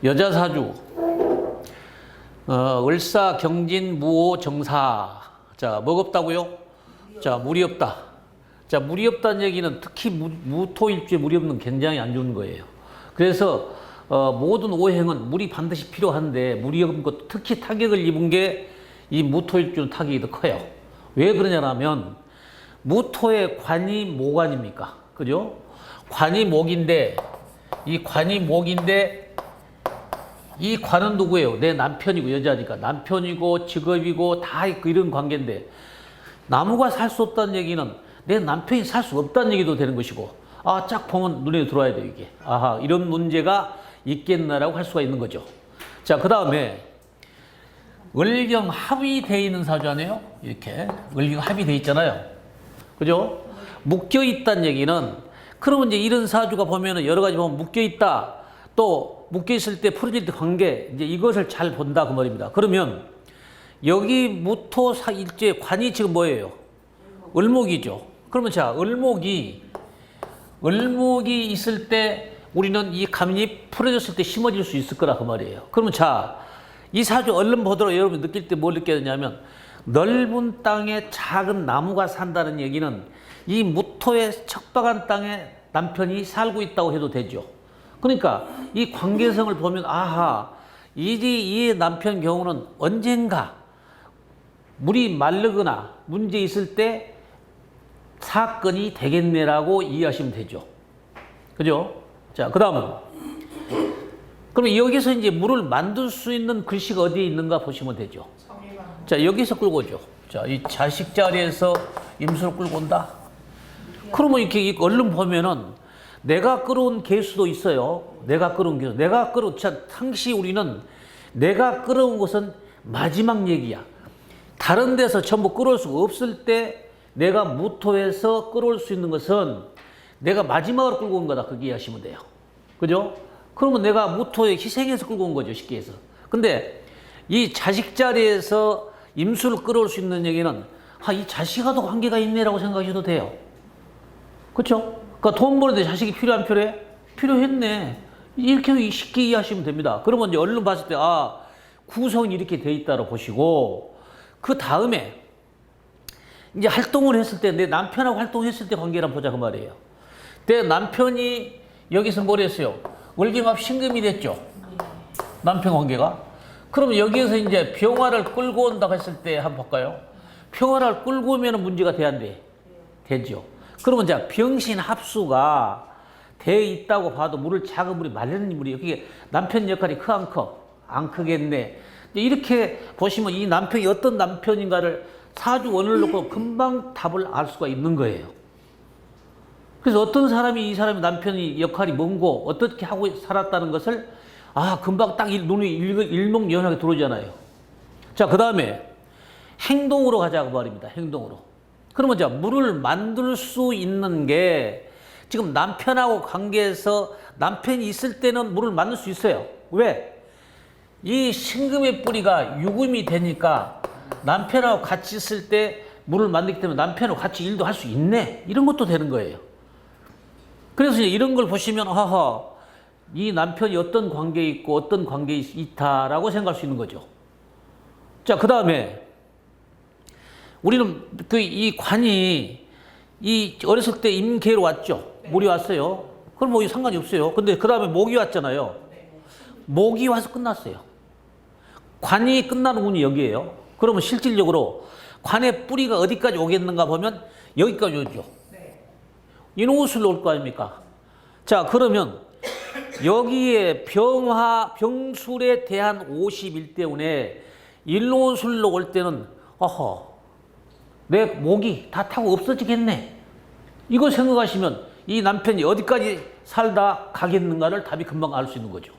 여자 사주, 을사, 경진, 무오, 정사. 자, 뭐가 없다고요? 자, 물이 없다. 자, 물이 없다는 얘기는 특히 무토일주에 물이 없는 굉장히 안 좋은 거예요. 그래서 모든 오행은 물이 반드시 필요한데 물이 없는 것, 특히 타격을 입은 게 이 무토일주는 타격이 더 커요. 왜 그러냐면 무토의 관이 모관입니까? 그죠? 관이 목인데 이 관이 목인데 이 관은 누구예요? 내 남편이고, 여자니까 남편이고 직업이고 다 이런 관계인데 나무가 살 수 없다는 얘기는 내 남편이 살 수 없다는 얘기도 되는 것이고, 아, 쫙 보면 눈에 들어와야 돼요, 이게. 아하, 이런 문제가 있겠나라고 할 수가 있는 거죠. 자, 그 다음에 을경 합이 돼 있는 사주 아니에요? 이렇게 을경 합이 돼 있잖아요. 그죠? 묶여 있다는 얘기는, 그러면 이제 이런 사주가 보면은 여러 가지 보면 묶여 있다, 또 묶여 있을 때 풀어질 때 관계, 이제 이것을 잘 본다 그 말입니다. 그러면 여기 무토일주의 관이 지금 뭐예요? 을목이죠. 그러면 자, 을목이 있을 때 우리는 이 감이 풀어졌을 때 심어질 수 있을 거라 그 말이에요. 그러면 자, 이 사주 얼른 보도록 여러분 느낄 때 뭘 느껴야 되냐면, 넓은 땅에 작은 나무가 산다는 얘기는 이 무토의 척박한 땅에 남편이 살고 있다고 해도 되죠. 그러니까 이 관계성을 보면, 아하, 이 남편 경우는 언젠가 물이 마르거나 문제 있을 때 사건이 되겠네라고 이해하시면 되죠. 그죠? 자, 그 다음은, 그러면 여기서 이제 물을 만들 수 있는 글씨가 어디에 있는가 보시면 되죠. 자, 여기서 끌고 오죠. 자, 이 자식 자리에서 임수를 끌고 온다. 그러면 이렇게 얼른 보면은 내가 끌어온 개수도 있어요. 내가 끌어온 개수. 자, 당시 우리는 내가 끌어온 것은 마지막 얘기야. 다른 데서 전부 끌어올 수가 없을 때 내가 무토에서 끌어올 수 있는 것은 내가 마지막으로 끌고 온 거다. 그렇게 이해하시면 돼요. 그죠? 그러면 내가 무토에 희생해서 끌고 온 거죠. 쉽게 해서. 근데 이 자식 자리에서 임수를 끌어올 수 있는 얘기는, 아, 이 자식과도 관계가 있네라고 생각하셔도 돼요. 그렇죠? 그러니까 돈 버는데 자식이 필요한 필요해? 필요했네. 이렇게 쉽게 이해하시면 됩니다. 그러면 이제 얼른 봤을 때, 아, 구성이 이렇게 돼 있다고 보시고, 그 다음에 이제 활동을 했을 때, 내 남편하고 활동했을 때 관계를 보자 그 말이에요. 내 남편이 여기서 뭘 했어요? 을경합 신금이 됐죠. 남편 관계가. 그러면 여기에서 이제 병화를 끌고 온다고 했을 때 한번 볼까요? 병화를 끌고 오면 문제가 돼야 안 돼? 되죠. 그러면 자, 병신 합수가 돼 있다고 봐도 작은 물이 마르는 물이에요. 그게 남편 역할이 커 안 커? 안 크겠네. 이렇게 보시면 이 남편이 어떤 남편인가를 사주 원을 놓고 금방 답을 알 수가 있는 거예요. 그래서 어떤 사람이 이 사람의 남편이 역할이 뭔고 어떻게 하고 살았다는 것을, 아, 금방 딱 눈이 일목요연하게 들어오잖아요. 자, 그 다음에 행동으로 가자고 말입니다. 행동으로. 그러면 자, 물을 만들 수 있는 게 지금 남편하고 관계에서 남편이 있을 때는 물을 만들 수 있어요. 왜? 이 신금의 뿌리가 유금이 되니까 남편하고 같이 있을 때 물을 만들기 때문에 남편하고 같이 일도 할 수 있네. 이런 것도 되는 거예요. 그래서 이런 걸 보시면, 하하, 이 남편이 어떤 관계에 있고 어떤 관계에 있다라고 생각할 수 있는 거죠. 자, 그 다음에 우리는 이 관이 어렸을 때 임계로 왔죠. 물이 왔어요. 그럼 뭐 상관이 없어요. 근데 그 다음에 목이 왔잖아요. 목이 와서 끝났어요. 관이 끝나는 운이 여기에요. 그러면 실질적으로 관의 뿌리가 어디까지 오겠는가 보면 여기까지 오죠. 인호술로 올 거 아닙니까? 자, 그러면 여기에 병술에 대한 51대운에 인호술로 올 때는, 어허, 내 목이 다 타고 없어지겠네. 이거 생각하시면 이 남편이 어디까지 살다 가겠는가를 답이 금방 알 수 있는 거죠.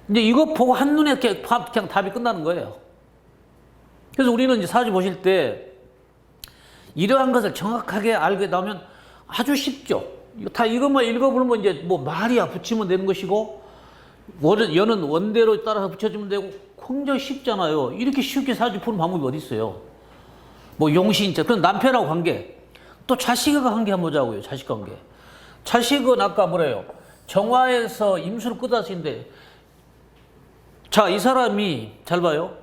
이제 이거 보고 한눈에 그냥 답이 끝나는 거예요. 그래서 우리는 이제 사주 보실 때 이러한 것을 정확하게 알게 나오면 아주 쉽죠. 다 이것만 읽어보면 이제 뭐 말이야 붙이면 되는 것이고, 여는 원대로 따라서 붙여주면 되고, 굉장히 쉽잖아요. 이렇게 쉽게 사주 푸는 방법이 어디 있어요? 뭐 용신자, 그럼 남편하고 관계, 또 자식과 관계 한번 보자고요. 자식 관계. 자식은 아까 뭐래요? 정화에서 임수를 끄다쓰는데, 자, 이 사람이 잘 봐요.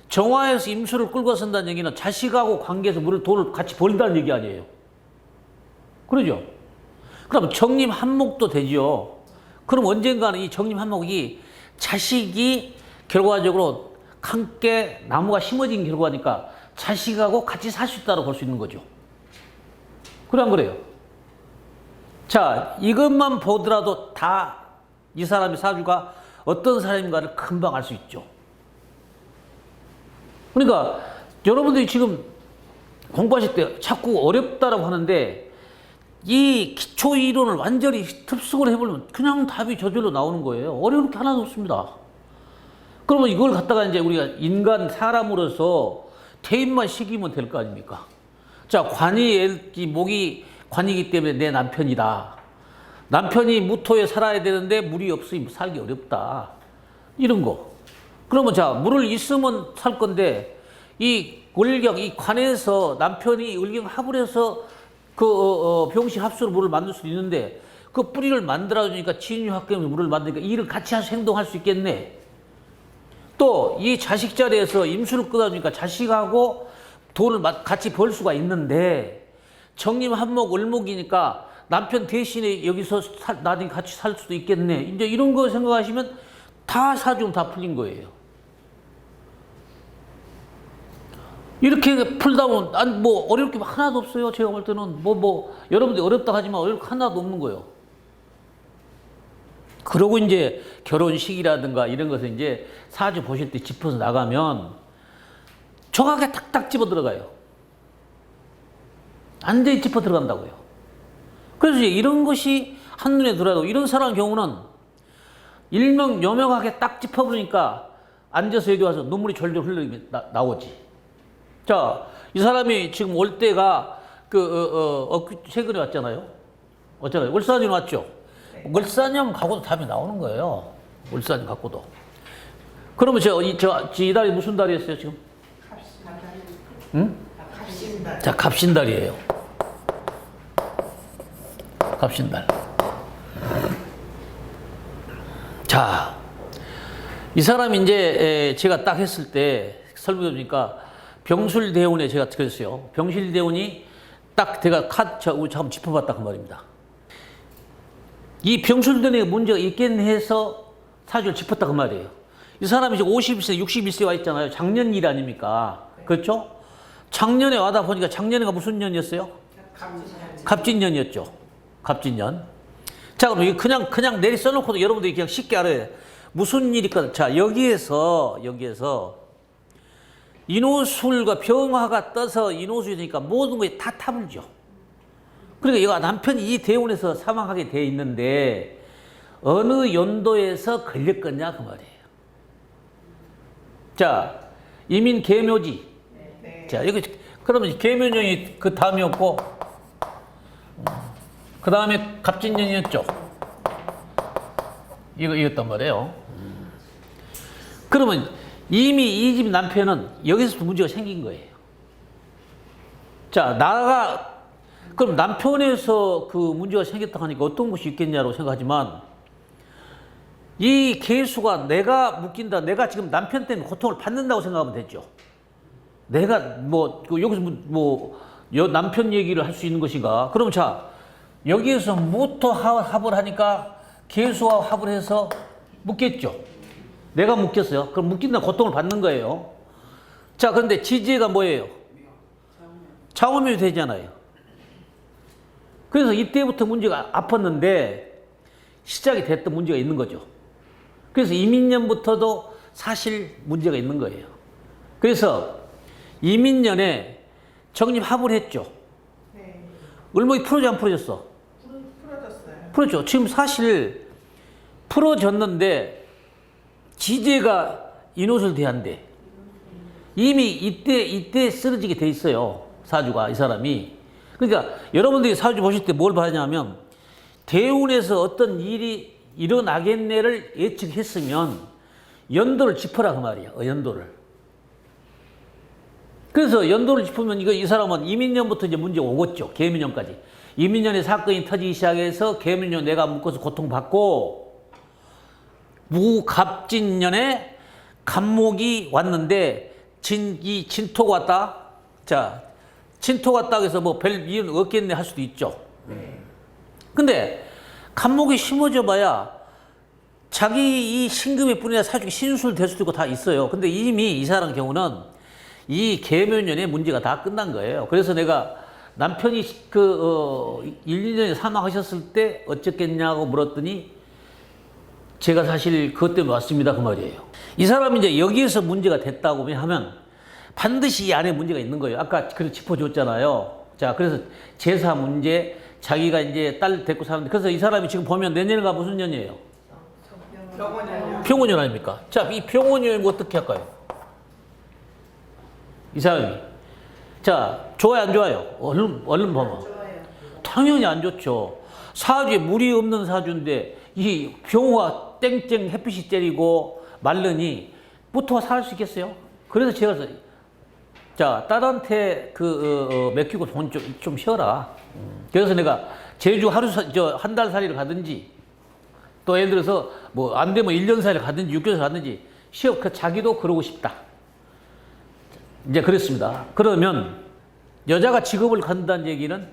정화에서 임수를 끌고 쓴다는 얘기는 자식하고 관계에서 돈을 같이 벌다는 얘기 아니에요. 그러죠? 그럼 정림 한목도 되죠. 그럼 언젠가는 이 정림 한목이 자식이 결과적으로 함께 나무가 심어진 결과니까 자식하고 같이 살 수 있다고 볼 수 있는 거죠. 그래 안 그래요? 자, 이것만 보더라도 다 이 사람의 사주가 어떤 사람인가를 금방 알 수 있죠. 그러니까 여러분들이 지금 공부하실 때 자꾸 어렵다라고 하는데 이 기초 이론을 완전히 습득을 해보면 그냥 답이 저절로 나오는 거예요. 어려울 게 하나도 없습니다. 그러면 이걸 갖다가 이제 우리가 인간 사람으로서 대입만 시키면 될 거 아닙니까? 자, 목이 관이기 때문에 내 남편이다. 남편이 무토에 살아야 되는데 물이 없으니 살기 어렵다. 이런 거. 그러면 자, 물을 있으면 살 건데 이 을경, 이 관에서 남편이 을경 합을 해서 병시 합수로 물을 만들 수도 있는데 그 뿌리를 만들어주니까 진유합금이 물을 만드니까 이 일을 같이 행동할 수 있겠네. 또 이 자식 자리에서 임수를 끊어주니까 자식하고 돈을 같이 벌 수가 있는데 정림 한목 을목이니까 남편 대신에 여기서 나중에 같이 살 수도 있겠네. 이제 이런 거 생각하시면 다 사주는 다 풀린 거예요. 이렇게 풀다 보면 아니 뭐 어려울 게 하나도 없어요. 제가 볼 때는 여러분들 어렵다 하지만 어려울 게 하나도 없는 거예요. 그러고 이제 결혼식이라든가 이런 것을 이제 사주 보실 때 짚어서 나가면 정확하게 딱딱 집어 들어가요. 완전히 짚어 들어간다고요. 그래서 이런 것이 한눈에 들어도 이런 사람 경우는 일명 여명하게 딱 짚어보니까 앉아서 여기 와서 눈물이 졸졸 흘리게 나오지. 자, 이 사람이 지금 올 때가 최근에 왔잖아요. 어쩌나요? 월사년 왔죠. 월사년 갖고도 답이 나오는 거예요. 월사년 갖고도. 그러면 이 달이 무슨 달이었어요 지금? 갑신달. 응? 갑신달. 자, 갑신달이에요. 갑신달. 자, 이 사람이 이제 제가 딱 했을 때 설명해 주니까 병술대운에 제가 그랬어요. 병술대운이 딱 제가 한번 짚어봤다 그 말입니다. 이 병술대운에 문제가 있겠네 해서 사주를 짚었다 그 말이에요. 이 사람이 이제 51세, 61세 와 있잖아요. 작년 일 아닙니까? 그렇죠? 작년에 와다 보니까 작년에가 무슨 년이었어요? 갑진년이었죠. 갑진년. 자, 그럼 이거 그냥 내리 써놓고도 여러분들이 그냥 쉽게 알아요. 무슨 일일까? 자, 여기에서 인호술과 병화가 떠서 인호술이 되니까 모든 것이 다 타불죠. 그러니까 이거 남편이 이 대운에서 사망하게 돼 있는데 어느 연도에서 걸렸겠냐 그 말이에요. 자, 이민 계묘지. 네. 자, 여기 그러면 계묘년이 그 다음이었고 그 다음에 갑진년이었죠. 이겼단 말이에요. 그러면 이미 이 집 남편은 여기서부터 문제가 생긴 거예요. 자, 그럼 남편에서 그 문제가 생겼다 하니까 어떤 것이 있겠냐고 생각하지만 이 계수가 내가 묶인다. 내가 지금 남편 때문에 고통을 받는다고 생각하면 되죠. 내가 여기서 남편 얘기를 할 수 있는 것인가? 그럼 자, 여기에서 무토 합을 하니까 계수와 합을 해서 묶겠죠. 내가 묶였어요. 그럼 묶인다 고통을 받는 거예요. 자, 그런데 지지가 뭐예요? 장호명이 되잖아요. 그래서 이때부터 문제가 아팠는데 시작이 됐던 문제가 있는 거죠. 그래서 이민년부터도 사실 문제가 있는 거예요. 그래서 이민년에 정립합을 했죠. 네. 을목이 풀어져 안 풀어졌어? 풀어졌어요. 풀었죠. 지금 사실 풀어졌는데 지제가 인호술 대한대. 이미 이때 쓰러지게 돼 있어요. 사주가 이 사람이. 그러니까 여러분들이 사주 보실 때 뭘 봐야냐면 대운에서 어떤 일이 일어나겠네를 예측했으면 연도를 짚어라 그 말이야. 연도를. 그래서 연도를 짚으면 이 사람은 이민년부터 이제 문제가 오겠죠. 계민년까지. 이민년의 사건이 터지기 시작해서 계문년 내가 묶어서 고통받고 무갑진년에 갑목이 왔는데 이 진토가 왔다. 자, 진토가 왔다 해서 뭐 별 이유는 없겠네 할 수도 있죠. 근데 갑목이 심어져 봐야 자기 이 신금의 뿐이라 사주기 신술 될 수도 있고 다 있어요. 근데 이미 이 사람 경우는 이 계묘년의 문제가 다 끝난 거예요. 그래서 내가 남편이 1, 2년에 사망하셨을 때 어쩌겠냐고 물었더니 제가 사실 그것 때문에 왔습니다. 그 말이에요. 이 사람이 이제 여기에서 문제가 됐다고 하면 반드시 이 안에 문제가 있는 거예요. 아까 그래서 짚어줬잖아요. 자, 그래서 제사 문제, 자기가 이제 딸 데리고 사는데, 그래서 이 사람이 지금 보면 내년가 무슨 년이에요? 병원년 아닙니까? 자, 이 병원년 어떻게 할까요? 이 사람이. 자, 좋아요, 안 좋아요? 얼른 봐봐. 당연히 안 좋죠. 사주에 물이 없는 사주인데, 이 병호가 땡땡 햇빛이 때리고 말르니 무토가 살 수 있겠어요? 그래서 제가, 자, 딸한테 맡기고 돈 좀 쉬어라. 그래서 내가 제주 한 달 살이를 가든지, 또 예를 들어서 뭐 안 되면 1년 살이를 가든지 6개월 가든지 자기도 그러고 싶다. 이제 그랬습니다. 그러면 여자가 직업을 갖는다는 얘기는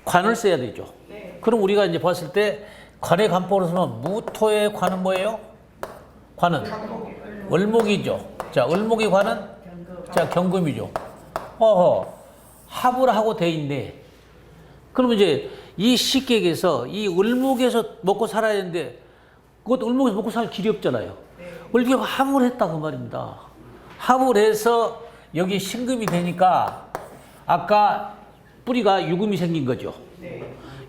관을 써야 되죠. 네. 그럼 우리가 이제 봤을 때 관의 간법으로 쓰면 무토의 관은 뭐예요? 관은 을목이죠. 자, 을목의 관은 자, 경금이죠. 합을 하고 돼 있네. 그러면 이제 이 식객에서 이 을목에서 먹고 살아야 되는데 그것도 을목에서 먹고 살 길이 없잖아요. 을목이 합을 했다 그 말입니다. 합을 해서 여기 신금이 되니까 아까 뿌리가 유금이 생긴 거죠.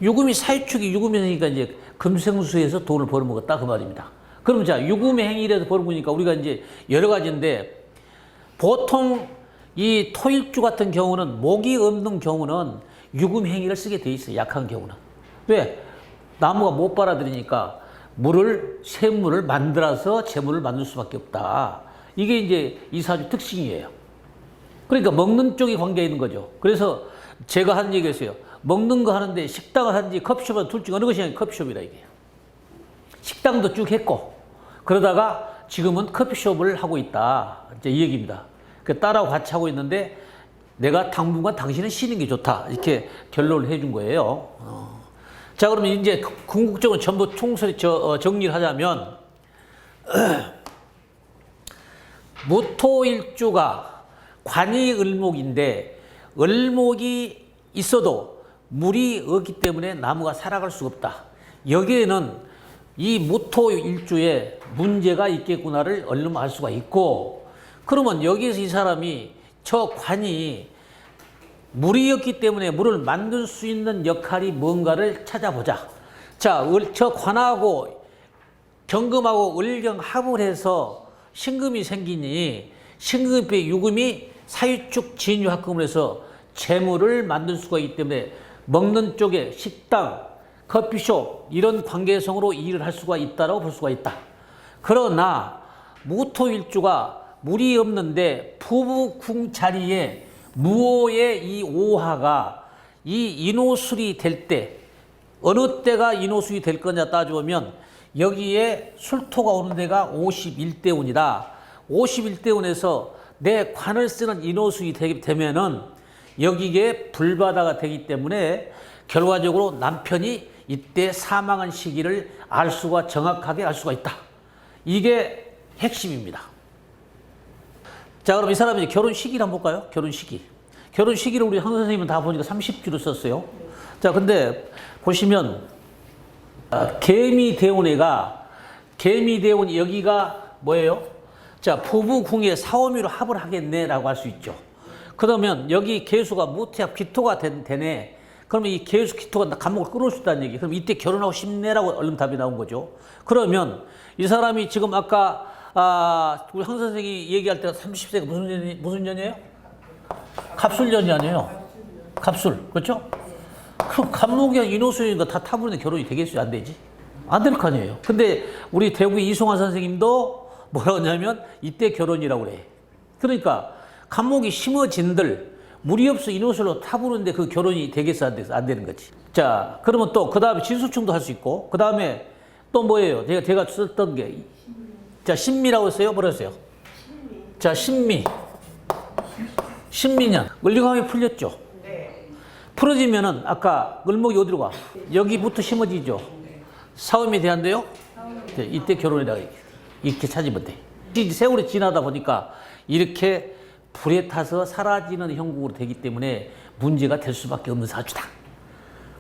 유금이 사유축이 유금이 생기니까 이제 금생수에서 돈을 벌어먹었다 그 말입니다. 그럼 자, 유금의 행위라도 벌어먹으니까 우리가 이제 여러 가지인데 보통 이 토일주 같은 경우는 목이 없는 경우는 유금 행위를 쓰게 돼 있어요. 약한 경우는. 왜? 나무가 못 빨아들이니까 샘물을 만들어서 재물을 만들 수밖에 없다. 이게 이제 이 사주 특징이에요. 그러니까 먹는 쪽이 관계가 있는 거죠. 그래서 제가 한 얘기였어요. 먹는 거 하는데 식당을 하든지 커피숍을 둘 중 어느 것이 아니라 커피숍이라 이게. 식당도 쭉 했고 그러다가 지금은 커피숍을 하고 있다. 이제 이 얘기입니다. 그 딸하고 같이 하고 있는데 내가 당분간 당신은 쉬는 게 좋다. 이렇게 결론을 해준 거예요. 자, 그러면 이제 궁극적으로 전부 총설이 정리를 하자면 무토일주가 관이 을목인데 을목이 있어도 물이 없기 때문에 나무가 살아갈 수가 없다. 여기에는 이 무토일주에 문제가 있겠구나를 얼른 알 수가 있고, 그러면 여기에서 이 사람이 저 관이 물이었기 때문에 물을 만들 수 있는 역할이 뭔가를 찾아보자. 자, 저 관하고 경금하고 을경 합을 해서 신금이 생기니 신금의 유금이 사유축 진유합금을 해서 재물을 만들 수가 있기 때문에 먹는 쪽에 식당, 커피숍 이런 관계성으로 일을 할 수가 있다라고 볼 수가 있다. 그러나 무토일주가 물이 없는데 부부궁 자리에 무오의 이 오화가 이 인호술이 될 때 어느 때가 인호술이 될 거냐 따져보면 여기에 술토가 오는 데가 51대운이다. 51대운에서 내 관을 쓰는 인호술이 되면은 여기에 불바다가 되기 때문에 결과적으로 남편이 이때 사망한 시기를 정확하게 알 수가 있다. 이게 핵심입니다. 자, 그럼 이 사람이 이제 결혼 시기를 한번 볼까요? 결혼 시기. 결혼 시기를 우리 황 선생님은 다 보니까 30주로 썼어요. 자, 근데 보시면 개미대운에가 개미대운 여기가 뭐예요? 자, 부부궁에 사오미로 합을 하겠네라고 할 수 있죠. 그러면 여기 개수가 무태합 기토가 되네. 그러면 이 개수 기토가 감목을 끌어올 수 있다는 얘기. 그럼 이때 결혼하고 싶네라고 얼른 답이 나온 거죠. 그러면 이 사람이 지금 아까 우리 황 선생이 얘기할 때가 30세가 무슨 년이에요? 갑술년이 아니에요. 갑술. 그렇죠? 그럼 갑목이랑 인호수니까 다 타부는데 결혼이 되겠어요? 안 되지? 안 될 거 아니에요. 근데 우리 대구 이송환 선생님도 뭐라고 하냐면 이때 결혼이라고 그래. 그러니까 갑목이 심어진들 물이 없어 이노슬로 타부는데 그 결혼이 되겠어 안 돼서 안 되는 거지. 자, 그러면 또 그 다음에 진수충도 할 수 있고 그 다음에 또 뭐예요? 제가 썼던 게 자, 신미라고 했어요? 뭐라 했어요? 자, 신미. 신미년. 을리광이 풀렸죠? 풀어지면은 아까 을목이 어디로 가? 여기부터 심어지죠? 사음이 돼안돼요? 네, 이때 결혼해라. 이렇게 찾으면 돼. 세월이 지나다 보니까 이렇게 불에 타서 사라지는 형국으로 되기 때문에 문제가 될 수밖에 없는 사주다.